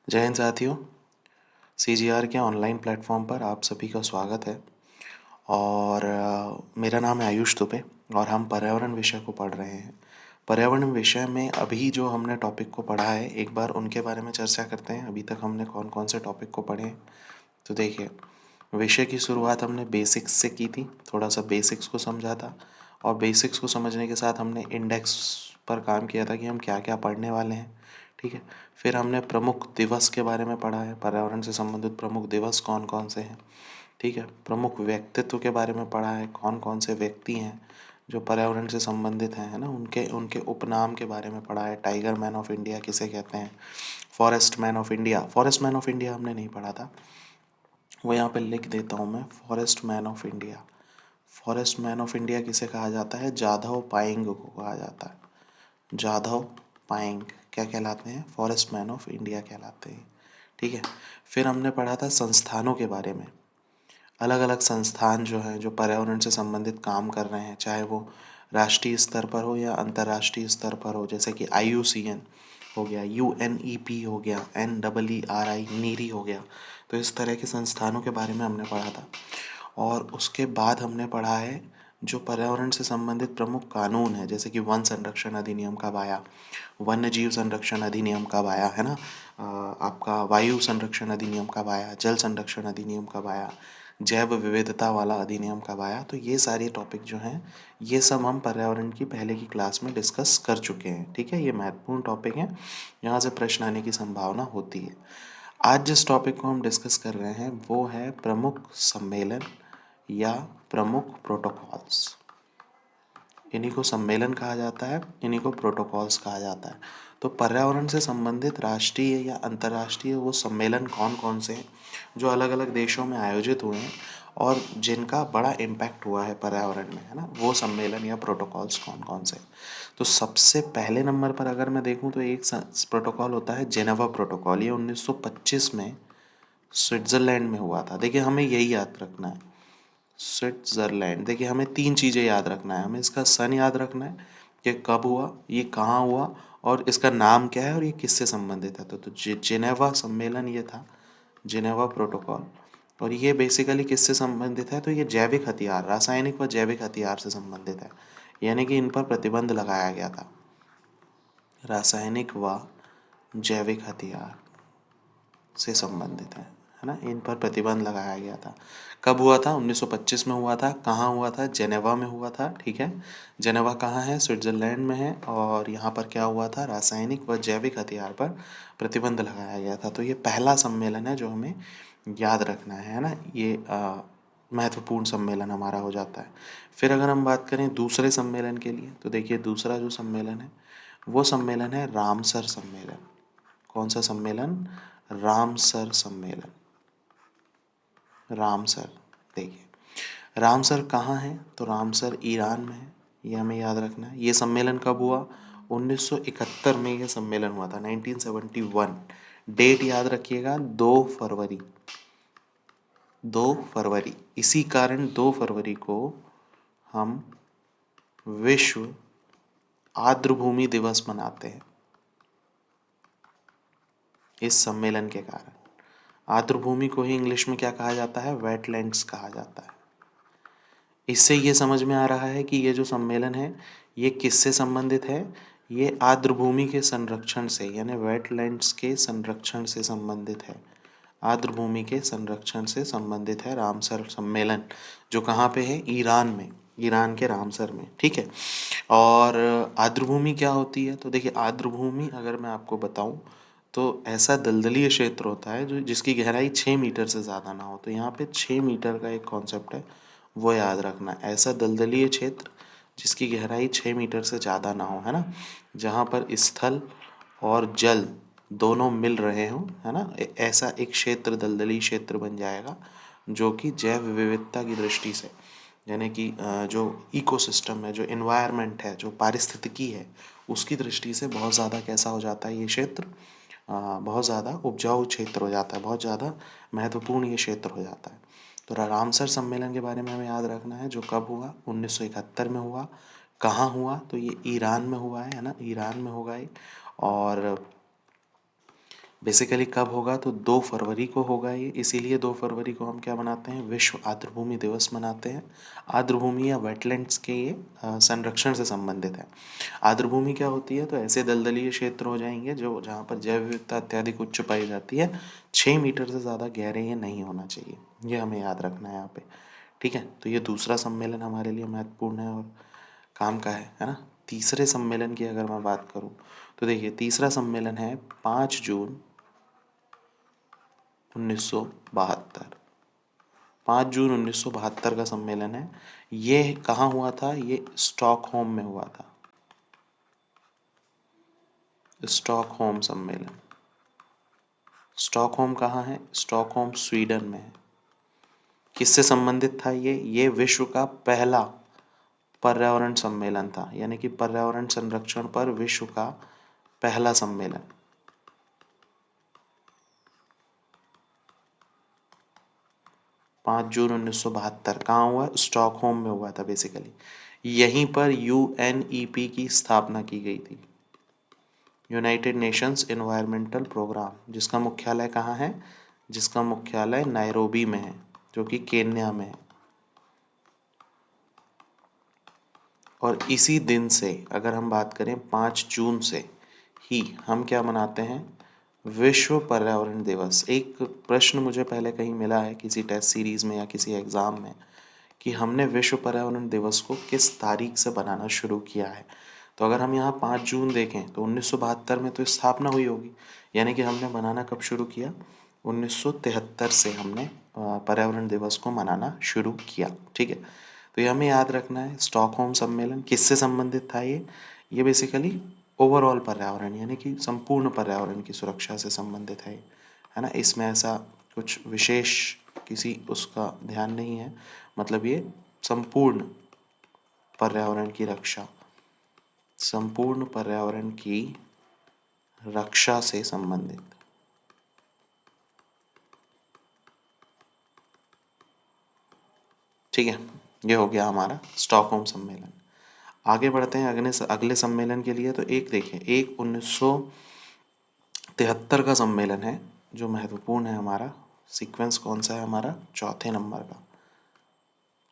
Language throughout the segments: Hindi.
जय हिंद साथियों। सीजीआर के ऑनलाइन प्लेटफॉर्म पर आप सभी का स्वागत है। और मेरा नाम है आयुष दुबे और हम पर्यावरण विषय को पढ़ रहे हैं। पर्यावरण विषय में अभी जो हमने टॉपिक को पढ़ा है, एक बार उनके बारे में चर्चा करते हैं। अभी तक हमने कौन कौन से टॉपिक को पढ़े हैं। तो देखिए, विषय की शुरुआत हमने बेसिक्स से की थी, थोड़ा सा बेसिक्स को समझा था। और बेसिक्स को समझने के साथ हमने इंडेक्स पर काम किया था कि हम क्या क्या पढ़ने वाले हैं। ठीक है। फिर हमने प्रमुख दिवस के बारे में पढ़ा है, पर्यावरण से संबंधित प्रमुख दिवस कौन कौन से हैं। ठीक है। प्रमुख व्यक्तित्व के बारे में पढ़ा है, कौन कौन से व्यक्ति हैं जो पर्यावरण से संबंधित हैं, है ना। उनके उनके उपनाम के बारे में पढ़ा है। टाइगर मैन ऑफ इंडिया किसे कहते हैं, forest man of India. Forest man of India हमने नहीं पढ़ा था, वो यहाँ पे लिख देता हूँ मैं। Forest man of India, forest man of India किसे कहा जाता है, जाधव पायेंग को कहा जाता है। जाधव पायेंग क्या कहलाते हैं, फॉरेस्ट मैन ऑफ इंडिया कहलाते हैं। ठीक है। फिर हमने पढ़ा था संस्थानों के बारे में। अलग अलग संस्थान जो हैं, जो पर्यावरण से संबंधित काम कर रहे हैं, चाहे वो राष्ट्रीय स्तर पर हो या अंतर्राष्ट्रीय स्तर पर हो। जैसे कि IUCN हो गया, UNEP हो गया, NEERI नीरी हो गया। तो इस तरह के संस्थानों के बारे में हमने पढ़ा था। और उसके बाद हमने पढ़ा है जो पर्यावरण से संबंधित प्रमुख कानून है, जैसे कि वन संरक्षण अधिनियम कब आया, वन्य जीव संरक्षण अधिनियम कब आया, है ना। आपका वायु संरक्षण अधिनियम कब आया, जल संरक्षण अधिनियम कब आया, जैव विविधता वाला अधिनियम कब आया। तो ये सारे टॉपिक जो हैं, ये सब हम पर्यावरण की पहले की क्लास में डिस्कस कर चुके हैं। ठीक है, ये महत्वपूर्ण टॉपिक हैं, यहाँ से प्रश्न आने की संभावना होती है। आज जिस टॉपिक को हम डिस्कस कर रहे हैं वो है प्रमुख सम्मेलन या प्रमुख प्रोटोकॉल्स। इन्हीं को सम्मेलन कहा जाता है, इन्हीं को प्रोटोकॉल्स कहा जाता है। तो पर्यावरण से संबंधित राष्ट्रीय या अंतर्राष्ट्रीय वो सम्मेलन कौन कौन से हैं जो अलग अलग देशों में आयोजित हुए हैं और जिनका बड़ा इम्पैक्ट हुआ है पर्यावरण में, है ना, वो सम्मेलन या प्रोटोकॉल्स कौन कौन से हैं। तो सबसे पहले नंबर पर अगर मैं देखूं तो एक प्रोटोकॉल होता है जेनेवा प्रोटोकॉल। ये 1925 में स्विट्ज़रलैंड में हुआ था। देखिए, हमें यही याद रखना है, स्विट्ज़रलैंड। देखिए, हमें तीन चीज़ें याद रखना है। हमें इसका सन याद रखना है कि कब हुआ, ये कहाँ हुआ, और इसका नाम क्या है और ये किससे संबंधित है। तो जिनेवा सम्मेलन ये था, जिनेवा प्रोटोकॉल। और ये बेसिकली किससे संबंधित है, तो ये जैविक हथियार, रासायनिक व जैविक हथियार से संबंधित है। यानी कि इन पर प्रतिबंध लगाया गया था, रासायनिक व जैविक हथियार से संबंधित है ना, इन पर प्रतिबंध लगाया गया था। कब हुआ था, 1925 में हुआ था। कहाँ हुआ था, जेनेवा में हुआ था। ठीक है। जेनेवा कहाँ है, स्विट्ज़रलैंड में है। और यहाँ पर क्या हुआ था, रासायनिक व जैविक हथियार पर प्रतिबंध लगाया गया था। तो ये पहला सम्मेलन है जो हमें याद रखना है ना। ये महत्वपूर्ण सम्मेलन हमारा हो जाता है। फिर अगर हम बात करें दूसरे सम्मेलन के लिए, तो देखिए दूसरा जो सम्मेलन है वो सम्मेलन है रामसर सम्मेलन। कौन सा सम्मेलन, रामसर सम्मेलन। रामसर, देखिए रामसर कहाँ है, तो रामसर ईरान में है। ये हमें याद रखना है। ये सम्मेलन कब हुआ, 1971 में ये सम्मेलन हुआ था, 1971। डेट याद रखिएगा, 2 फरवरी, 2 फरवरी। इसी कारण 2 फरवरी को हम विश्व आर्द्रभूमि दिवस मनाते हैं, इस सम्मेलन के कारण। आर्द्रभूमि को ही इंग्लिश में क्या कहा जाता है, वेटलैंड्स कहा जाता है। इससे ये समझ में आ रहा है कि ये जो सम्मेलन है ये किससे संबंधित है, ये आर्द्रभूमि के संरक्षण से, यानी वेटलैंड्स के संरक्षण से संबंधित है। आर्द्रभूमि के संरक्षण से संबंधित है रामसर सम्मेलन, जो कहाँ पे है, ईरान में, ईरान के रामसर में। ठीक है। और आर्द्रभूमि क्या होती है, तो देखिए आर्द्रभूमि अगर मैं आपको बताऊं तो ऐसा दलदलीय क्षेत्र होता है जो जिसकी गहराई 6 मीटर से ज़्यादा ना हो। तो यहाँ पे 6 मीटर का एक कॉन्सेप्ट है, वो याद रखना। ऐसा दलदलीय क्षेत्र जिसकी गहराई 6 मीटर से ज़्यादा ना हो, है ना, जहाँ पर स्थल और जल दोनों मिल रहे हों, है ना। ऐसा एक क्षेत्र दलदली क्षेत्र बन जाएगा जो कि जैव विविधता की दृष्टि से, यानी कि जो इकोसिस्टम है, जो इन्वायरमेंट है, जो पारिस्थितिकी है, उसकी दृष्टि से बहुत ज़्यादा कैसा हो जाता है ये क्षेत्र, बहुत ज़्यादा उपजाऊ क्षेत्र हो जाता है, बहुत ज़्यादा महत्वपूर्ण ये क्षेत्र हो जाता है। तो रामसर सम्मेलन के बारे में हमें याद रखना है, जो कब हुआ, 1971 में हुआ। कहाँ हुआ, तो ये ईरान में हुआ है ना, ईरान में होगा ये। और बेसिकली कब होगा तो 2 फरवरी को होगा ये, इसीलिए 2 फरवरी को हम क्या मनाते हैं, विश्व आर्द्रभूमि दिवस मनाते हैं। आर्द्रभूमि या वेटलैंड्स के ये संरक्षण से संबंधित है। आर्द्रभूमि क्या होती है, तो ऐसे दलदलीय क्षेत्र हो जाएंगे जो जहाँ पर जैव विविधता अत्यधिक उच्च पाई जाती है, 6 मीटर से ज़्यादा गहरे ये नहीं होना चाहिए, ये हमें याद रखना है यहाँ पे। ठीक है, तो ये दूसरा सम्मेलन हमारे लिए महत्वपूर्ण है और काम का है ना। तीसरे सम्मेलन की अगर मैं बात करूँ तो देखिए, तीसरा सम्मेलन है 5 जून 1972। 5 जून 1972 का सम्मेलन है। ये कहाँ हुआ था, ये स्टॉकहोम में हुआ था। स्टॉकहोम सम्मेलन। स्टॉकहोम कहाँ है, स्टॉकहोम स्वीडन में है। किससे संबंधित था ये विश्व का पहला पर्यावरण सम्मेलन था, यानी कि पर्यावरण संरक्षण पर विश्व का पहला सम्मेलन। 5 जून 1972 कहाँ हुआ, स्टॉकहोम में हुआ था बेसिकली। यहीं पर यूएनईपी की स्थापना की गई थी, यूनाइटेड नेशंस एनवायरमेंटल प्रोग्राम, जिसका मुख्यालय कहाँ है, जिसका मुख्यालय नायरोबी में है, जो कि केन्या में है। और इसी दिन से अगर हम बात करें 5 जून से ही हम क्या मनाते हैं, विश्व पर्यावरण दिवस। एक प्रश्न मुझे पहले कहीं मिला है किसी टेस्ट सीरीज में या किसी एग्ज़ाम में, कि हमने विश्व पर्यावरण दिवस को किस तारीख से बनाना शुरू किया है। तो अगर हम यहाँ 5 जून देखें तो 1972 में तो स्थापना हुई होगी, यानी कि हमने बनाना कब शुरू किया, 1973 से हमने पर्यावरण दिवस को मनाना शुरू किया। ठीक है, तो ये हमें याद रखना है। स्टॉकहोम सम्मेलन किससे संबंधित था, ये बेसिकली ओवरऑल पर्यावरण यानी कि संपूर्ण पर्यावरण की सुरक्षा से संबंधित है ना। इसमें ऐसा कुछ विशेष किसी उसका ध्यान नहीं है, मतलब ये संपूर्ण पर्यावरण की रक्षा, संपूर्ण पर्यावरण की रक्षा से संबंधित। ठीक है, ये हो गया हमारा स्टॉकहोम सम्मेलन। आगे बढ़ते हैं अगले सम्मेलन के लिए। तो एक देखें, एक 1973 का सम्मेलन है जो महत्वपूर्ण है हमारा। सीक्वेंस कौन सा है हमारा, चौथे नंबर का।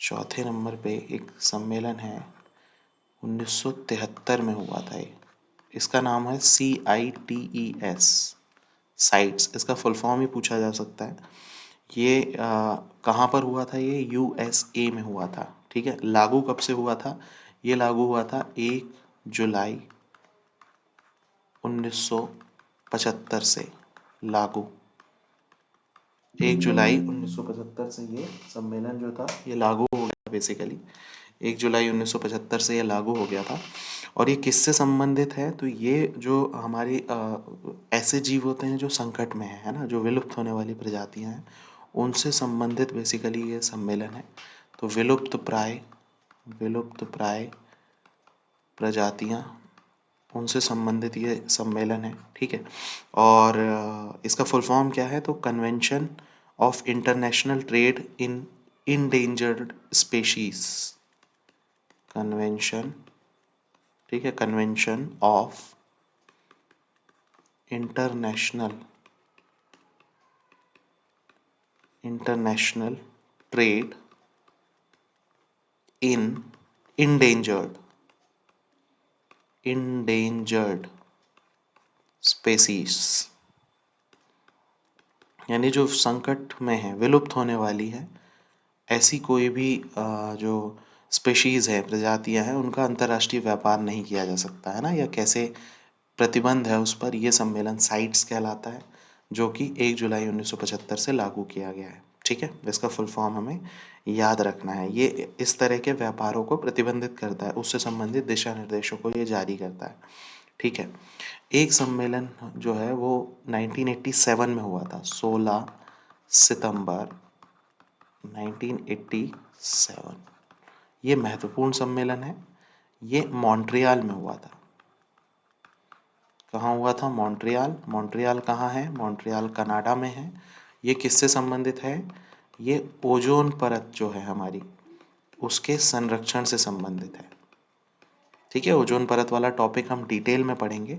चौथे नंबर पे एक सम्मेलन है 1973 में हुआ था ये। इसका नाम है CITES, साइट्स। इसका फुल फॉर्म ही पूछा जा सकता है। ये कहाँ पर हुआ था, ये USA में हुआ था। ठीक है, लागू कब से हुआ था, ये लागू हुआ था 1 जुलाई 1975 से लागू। 1 जुलाई 1975 से ये सम्मेलन जो था ये लागू हो गया बेसिकली। 1 जुलाई 1975 से ये लागू हो गया था। और ये किससे संबंधित है, तो ये जो हमारी ऐसे जीव होते हैं जो संकट में है ना, जो विलुप्त होने वाली प्रजातियां हैं, उनसे संबंधित बेसिकली ये सम्मेलन है। तो विलुप्त प्राय प्रजातियां, उनसे संबंधित ये सम्मेलन है। ठीक है, और इसका फुल फॉर्म क्या है, तो convention of international trade in endangered species. Convention, ठीक है, convention of international trade in endangered species, यानी जो संकट में है, विलुप्त होने वाली है, ऐसी कोई भी जो स्पेशीज़ है, प्रजातियां हैं, उनका अंतर्राष्ट्रीय व्यापार नहीं किया जा सकता है ना, या कैसे प्रतिबंध है उस पर, यह सम्मेलन साइट्स कहलाता है, जो कि 1 जुलाई 1975 से लागू किया गया है। ठीक है, इसका फुल फॉर्म हमें याद रखना है। ये इस तरह के व्यापारों को प्रतिबंधित करता है, उससे संबंधित दिशा निर्देशों को ये जारी करता है। ठीक है, एक सम्मेलन जो है वो 1987 में हुआ था, 16 सितंबर 1987। ये महत्वपूर्ण सम्मेलन है। ये मॉन्ट्रियल में हुआ था। कहाँ हुआ था, मॉन्ट्रियल। मॉन्ट्रियल कहाँ है, मॉन्ट्रियल कनाडा में है। ये किससे संबंधित है, ये ओजोन परत जो है हमारी, उसके संरक्षण से संबंधित है। ठीक है, ओजोन परत वाला टॉपिक हम डिटेल में पढ़ेंगे,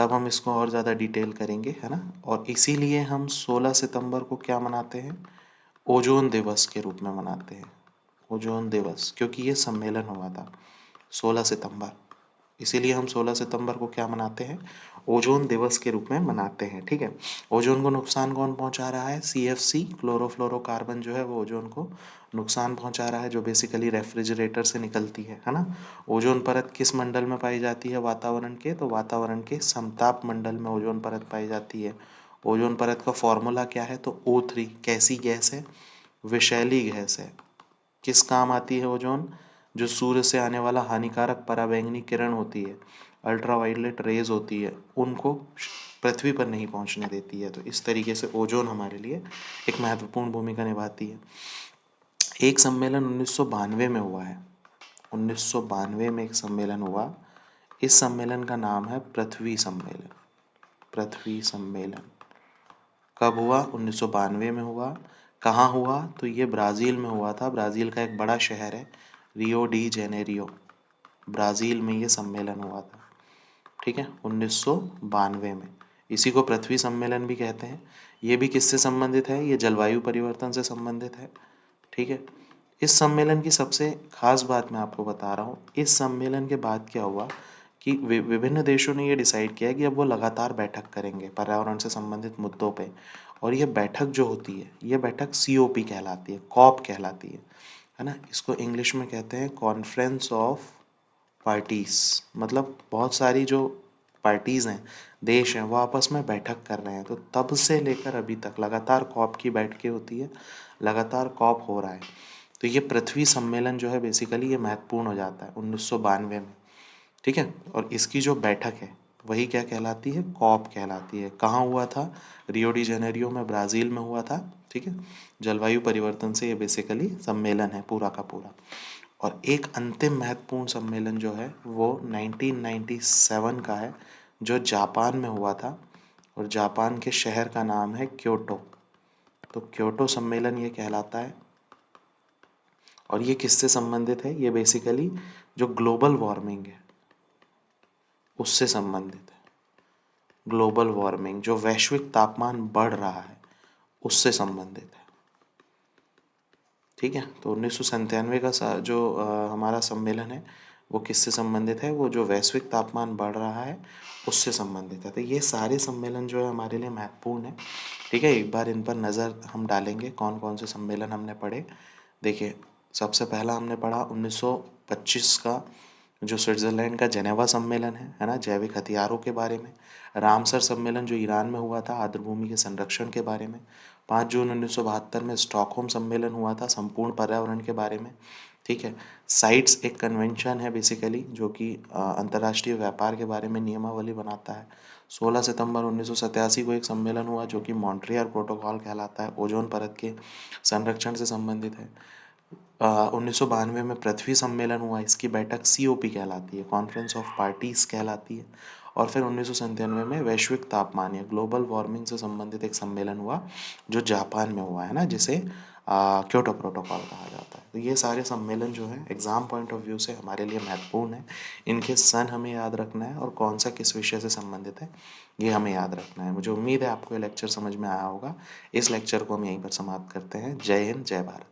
तब हम इसको और ज़्यादा डिटेल करेंगे, है ना। और इसीलिए हम 16 सितंबर को क्या मनाते हैं, ओजोन दिवस के रूप में मनाते हैं। ओजोन दिवस, क्योंकि ये सम्मेलन हुआ था 16 सितंबर, इसीलिए हम 16 सितंबर को क्या मनाते हैं, ओजोन दिवस के रूप में मनाते हैं। ठीक है। ओजोन को नुकसान कौन पहुंचा रहा है, CFC क्लोरोफ्लोरोकार्बन जो है वो ओजोन को नुकसान पहुंचा रहा है, जो बेसिकली रेफ्रिजरेटर से निकलती है ना। ओजोन परत किस मंडल में पाई जाती है वातावरण के, तो वातावरण के समताप मंडल में ओजोन परत पाई जाती है। ओजोन परत का फॉर्मूला क्या है, तो O3। कैसी गैस है, विषैली गैस है। किस काम आती है ओजोन, जो सूर्य से आने वाला हानिकारक पराबैंगनी किरण होती है, अल्ट्रावायलेट रेज होती है, उनको पृथ्वी पर नहीं पहुंचने देती है। तो इस तरीके से ओजोन हमारे लिए एक महत्वपूर्ण भूमिका निभाती है। एक सम्मेलन 1992 में हुआ है, 1992 में एक सम्मेलन हुआ। इस सम्मेलन का नाम है पृथ्वी सम्मेलन। पृथ्वी सम्मेलन कब हुआ, 1992 में हुआ। कहाँ हुआ, तो ये ब्राज़ील में हुआ था। ब्राज़ील का एक बड़ा शहर है रियो डी जेनेरियो, ब्राज़ील में ये सम्मेलन हुआ था। ठीक है, 1992 में। इसी को पृथ्वी सम्मेलन भी कहते हैं। ये भी किससे संबंधित है, ये जलवायु परिवर्तन से संबंधित है। ठीक है। इस सम्मेलन की सबसे खास बात मैं आपको बता रहा हूँ, इस सम्मेलन के बाद क्या हुआ कि विभिन्न देशों ने ये डिसाइड किया कि अब वो लगातार बैठक करेंगे पर्यावरण से संबंधित मुद्दों पे। और ये बैठक जो होती है, ये बैठक COP कहलाती है, कॉप कहलाती है ना। इसको इंग्लिश में कहते हैं कॉन्फ्रेंस ऑफ पार्टीज। मतलब बहुत सारी जो पार्टीज हैं, देश हैं, वो आपस में बैठक कर रहे हैं। तो तब से लेकर अभी तक लगातार कॉप की बैठकें होती है, लगातार कॉप हो रहा है। तो ये पृथ्वी सम्मेलन जो है बेसिकली ये महत्वपूर्ण हो जाता है 1992 में। ठीक है। और इसकी जो बैठक है वही क्या कहलाती है, कॉप कहलाती है। कहाँ हुआ था, रियो डी जेनेरियो में, ब्राज़ील में हुआ था। ठीक है। जलवायु परिवर्तन से ये बेसिकली सम्मेलन है पूरा का पूरा। और एक अंतिम महत्वपूर्ण सम्मेलन जो है वो 1997 का है, जो जापान में हुआ था। और जापान के शहर का नाम है क्योटो। तो क्योटो सम्मेलन ये कहलाता है। और ये किससे संबंधित है, ये बेसिकली जो ग्लोबल वार्मिंग है उससे संबंधित है। ग्लोबल वार्मिंग, जो वैश्विक तापमान बढ़ रहा है उससे संबंधित है। ठीक है। तो 1997 का जो हमारा सम्मेलन है वो किससे संबंधित है, वो जो वैश्विक तापमान बढ़ रहा है उससे संबंधित है। तो ये सारे सम्मेलन जो है हमारे लिए महत्वपूर्ण है। ठीक है। एक बार इन पर नज़र हम डालेंगे, कौन कौन से सम्मेलन हमने पढ़े। देखिए, सबसे पहला हमने पढ़ा 1925 का जो स्विट्ज़रलैंड का जेनेवा सम्मेलन है ना, जैविक हथियारों के बारे में। रामसर सम्मेलन जो ईरान में हुआ था, आर्द्रभूमि के संरक्षण के बारे में। 5 जून 1972 में स्टॉकहोम सम्मेलन हुआ था, संपूर्ण पर्यावरण के बारे में। ठीक है। साइट्स एक कन्वेंशन है बेसिकली, जो कि अंतर्राष्ट्रीय व्यापार के बारे में नियमावली बनाता है। 16 सितंबर 1987 को एक सम्मेलन हुआ जो कि मॉन्ट्रियल प्रोटोकॉल कहलाता है, ओजोन परत के संरक्षण से संबंधित है। 1992 में पृथ्वी सम्मेलन हुआ, इसकी बैठक COP कहलाती है, कॉन्फ्रेंस ऑफ पार्टीज कहलाती है। और फिर 1997 में वैश्विक तापमान या ग्लोबल वार्मिंग से संबंधित एक सम्मेलन हुआ जो जापान में हुआ है ना, जिसे क्योटो प्रोटोकॉल कहा जाता है। तो ये सारे सम्मेलन जो हैं एग्ज़ाम पॉइंट ऑफ व्यू से हमारे लिए महत्वपूर्ण है। इनके सन हमें याद रखना है और कौन सा किस विषय से संबंधित है ये हमें याद रखना है। मुझे उम्मीद है आपको ये लेक्चर समझ में आया होगा। इस लेक्चर को हम यहीं पर समाप्त करते हैं। जय हिंद, जय भारत।